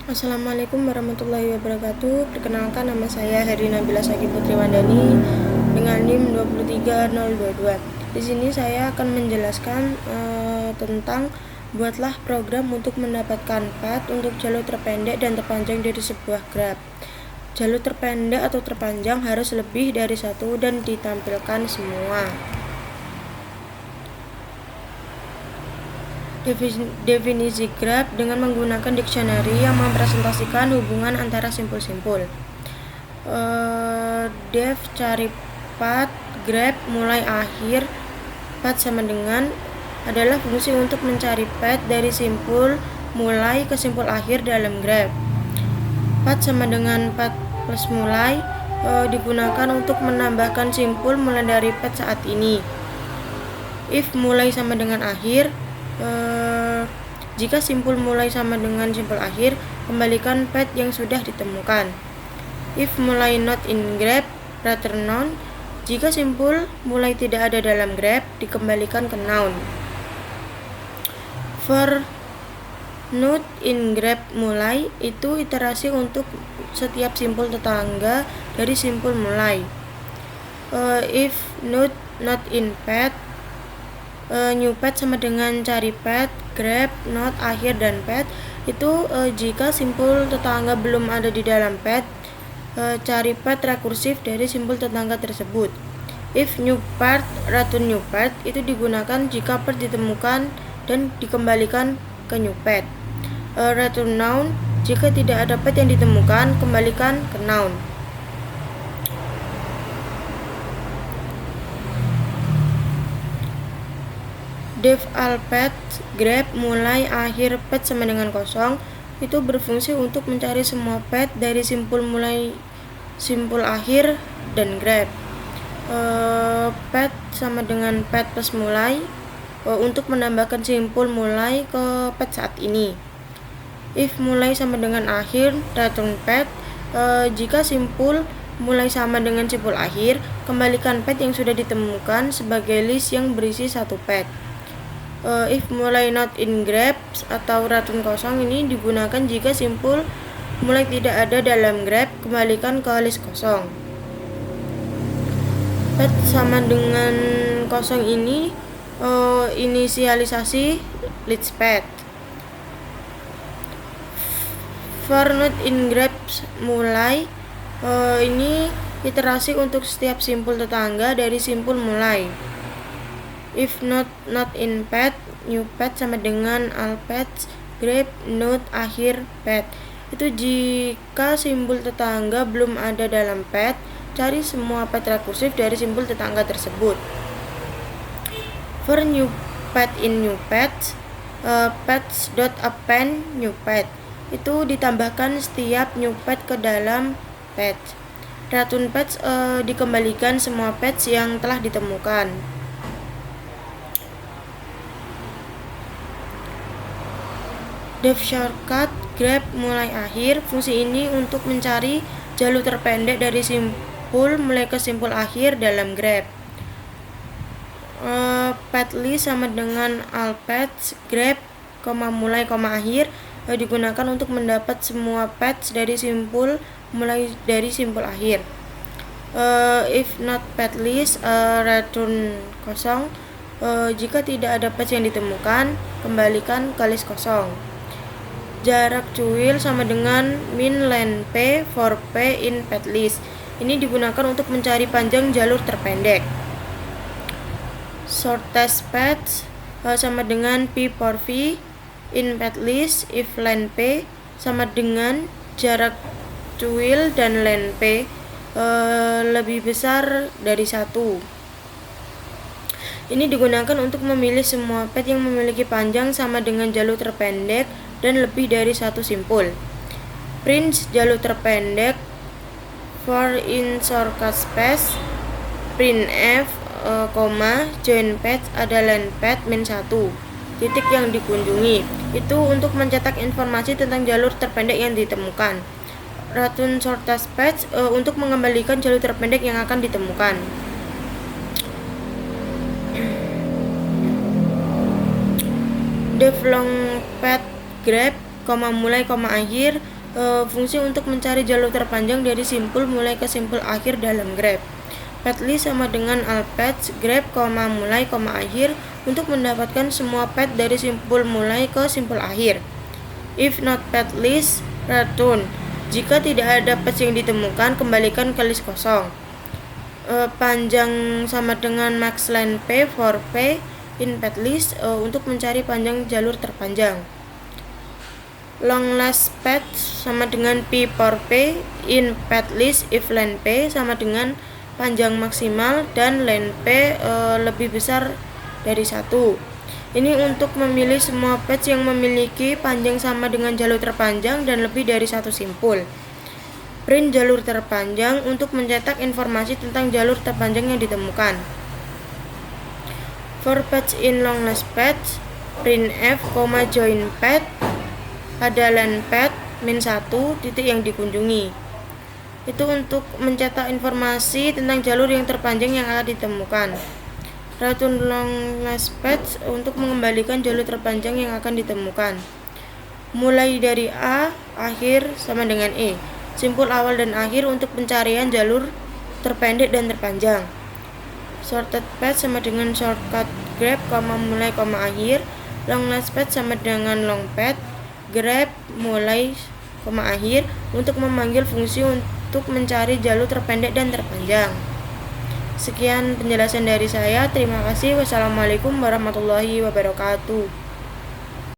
Assalamualaikum warahmatullahi wabarakatuh. Perkenalkan, nama saya Heri Nabila Saki Putri Wandani dengan NIM 23022. Di sini saya akan menjelaskan tentang buatlah program untuk mendapatkan path untuk jalur terpendek dan terpanjang dari sebuah graf. Jalur terpendek atau terpanjang harus lebih dari satu dan ditampilkan semua. Definisi graf dengan menggunakan dictionary yang mempresentasikan hubungan antara simpul-simpul. Def cari path, graf mulai akhir, path sama dengan adalah fungsi untuk mencari path dari simpul mulai ke simpul akhir dalam graf. Path sama dengan path plus mulai digunakan untuk menambahkan simpul mulai dari path saat ini. If mulai sama dengan akhir, jika simpul mulai sama dengan simpul akhir, kembalikan path yang sudah ditemukan. If mulai not in graph, return noun. Jika simpul mulai tidak ada dalam graph, dikembalikan ke noun. For not in graph mulai itu iterasi untuk setiap simpul tetangga dari simpul mulai. If not in path, new path sama dengan cari path, grab, not, akhir, dan path. Itu jika simpul tetangga belum ada di dalam path, cari path rekursif dari simpul tetangga tersebut. If new path, return new path, itu digunakan jika path ditemukan dan dikembalikan ke new path. Return noun, jika tidak ada path yang ditemukan, kembalikan ke noun. Def all path, grab mulai akhir path sama dengan kosong itu berfungsi untuk mencari semua path dari simpul mulai, simpul akhir, dan grab. Path sama dengan path plus mulai untuk menambahkan simpul mulai ke path saat ini. If mulai sama dengan akhir, return path. Jika simpul mulai sama dengan simpul akhir, kembalikan path yang sudah ditemukan sebagai list yang berisi satu path. If mulai not in graph atau return kosong ini digunakan jika simpul mulai tidak ada dalam graph, kembalikan ke list kosong. Path sama dengan kosong ini inisialisasi list path. For not in graph mulai ini iterasi untuk setiap simpul tetangga dari simpul mulai. If not in path, new path sama dengan all paths, grab, not, akhir, path. Itu jika simpul tetangga belum ada dalam path, cari semua path rekursif dari simpul tetangga tersebut. For new path in new path, paths.append new path. Itu ditambahkan setiap new path ke dalam path. Return paths dikembalikan semua paths yang telah ditemukan. Def shortcut, grab mulai akhir. Fungsi ini untuk mencari jalur terpendek dari simpul mulai ke simpul akhir dalam grab. Path list sama dengan all paths, grab, mulai, akhir digunakan untuk mendapat semua paths dari simpul mulai dari simpul akhir. If not path list, return kosong. Jika tidak ada paths yang ditemukan, kembalikan ke list kosong. Jarak cuil sama dengan min length p for p in path list. Ini digunakan untuk mencari panjang jalur terpendek. Shortest path sama dengan p for v in path list if length p sama dengan jarak cuil dan length p lebih besar dari 1. Ini digunakan untuk memilih semua path yang memiliki panjang sama dengan jalur terpendek dan lebih dari satu simpul. Print jalur terpendek for in shortcut space. Printf, join path ada length path min 1. Titik yang dikunjungi itu untuk mencetak informasi tentang jalur terpendek yang ditemukan. Return shortest path untuk mengembalikan jalur terpendek yang akan ditemukan. Def long path, grab mulai, akhir, fungsi untuk mencari jalur terpanjang dari simpul mulai ke simpul akhir dalam grep. Path_list sama dengan alpath grep, mulai, akhir untuk mendapatkan semua path dari simpul mulai ke simpul akhir. If not path_list, return. Jika tidak ada path yang ditemukan, kembalikan ke list kosong. Panjang sama dengan max length P for P in path_list untuk mencari panjang jalur terpanjang. Long last path sama dengan P for P in path_list if length P sama dengan panjang maksimal dan length P lebih besar dari 1. Ini untuk memilih semua path yang memiliki panjang sama dengan jalur terpanjang dan lebih dari satu simpul. Print jalur terpanjang untuk mencetak informasi tentang jalur terpanjang yang ditemukan. For path in long last path, print F, join path pada length path -1 titik yang dikunjungi. Itu untuk mencetak informasi tentang jalur yang terpanjang yang akan ditemukan. Return long last path untuk mengembalikan jalur terpanjang yang akan ditemukan. Mulai dari A, akhir sama dengan E. Simpul awal dan akhir untuk pencarian jalur terpendek dan terpanjang. Sorted path sama dengan shortcut grep, mulai, akhir. Long last path sama dengan long path grep, mulai, akhir untuk memanggil fungsi untuk mencari jalur terpendek dan terpanjang. Sekian penjelasan dari saya. Terima kasih. Wassalamualaikum warahmatullahi wabarakatuh.